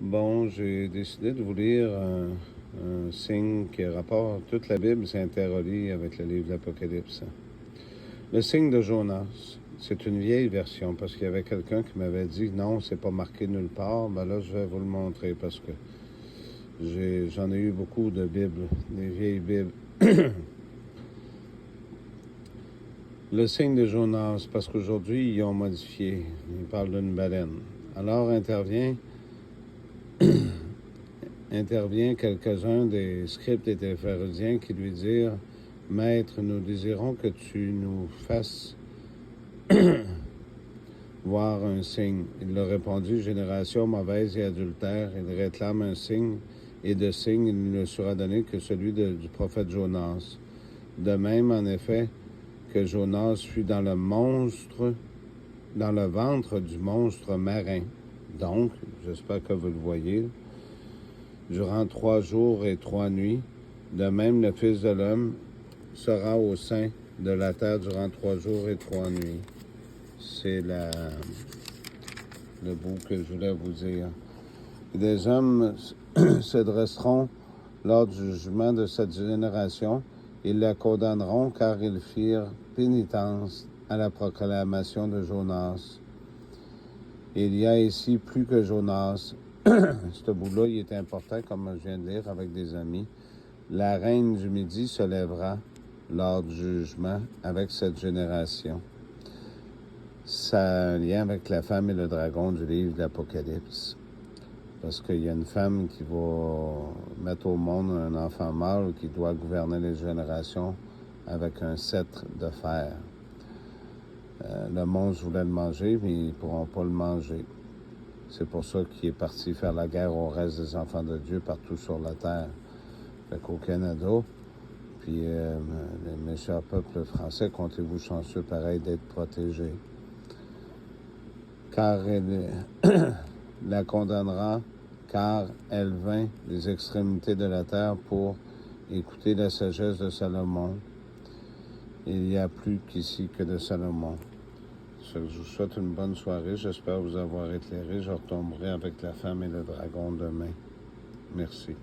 Bon, j'ai décidé de vous lire un signe qui rapporte toute la Bible s'interrelie avec le livre de l'Apocalypse. Le signe de Jonas, c'est une vieille version parce qu'il y avait quelqu'un qui m'avait dit non, c'est pas marqué nulle part. Ben là, je vais vous le montrer parce que j'en ai eu beaucoup de Bibles, des vieilles Bibles. Le signe de Jonas, parce qu'aujourd'hui, ils ont modifié. Ils parlent d'une baleine. Alors intervient quelques-uns des scribes et des pharisiens qui lui dirent « Maître, nous désirons que tu nous fasses voir un signe. » Il leur répondit « Génération mauvaise et adultère, il réclame un signe, et de signe il ne sera donné que celui du prophète Jonas. De même, en effet, que Jonas fut dans le ventre du monstre marin. Donc, j'espère que vous le voyez, durant 3 jours et 3 nuits, de même le Fils de l'homme sera au sein de la terre durant 3 jours et 3 nuits. C'est le bout que je voulais vous dire. Des hommes se dresseront lors du jugement de cette génération. Ils la condamneront car ils firent pénitence à la proclamation de Jonas. Il y a ici plus que Jonas. Ce bout-là, il est important, comme je viens de lire avec des amis. La reine du Midi se lèvera lors du jugement avec cette génération. Ça a un lien avec la femme et le dragon du livre de l'Apocalypse. Parce qu'il y a une femme qui va mettre au monde un enfant mâle qui doit gouverner les générations avec un sceptre de fer. Le monstre voulait le manger, mais ils ne pourront pas le manger. C'est pour ça qu'il est parti faire la guerre au reste des enfants de Dieu partout sur la terre. Fait qu'au Canada, puis les méchants peuples français, comptez-vous chanceux pareil d'être protégés. Car elle la condamnera, car elle vint des extrémités de la terre pour écouter la sagesse de Salomon. Il y a plus qu'ici que de Salomon. Je vous souhaite une bonne soirée. J'espère vous avoir éclairé. Je retomberai avec la femme et le dragon demain. Merci.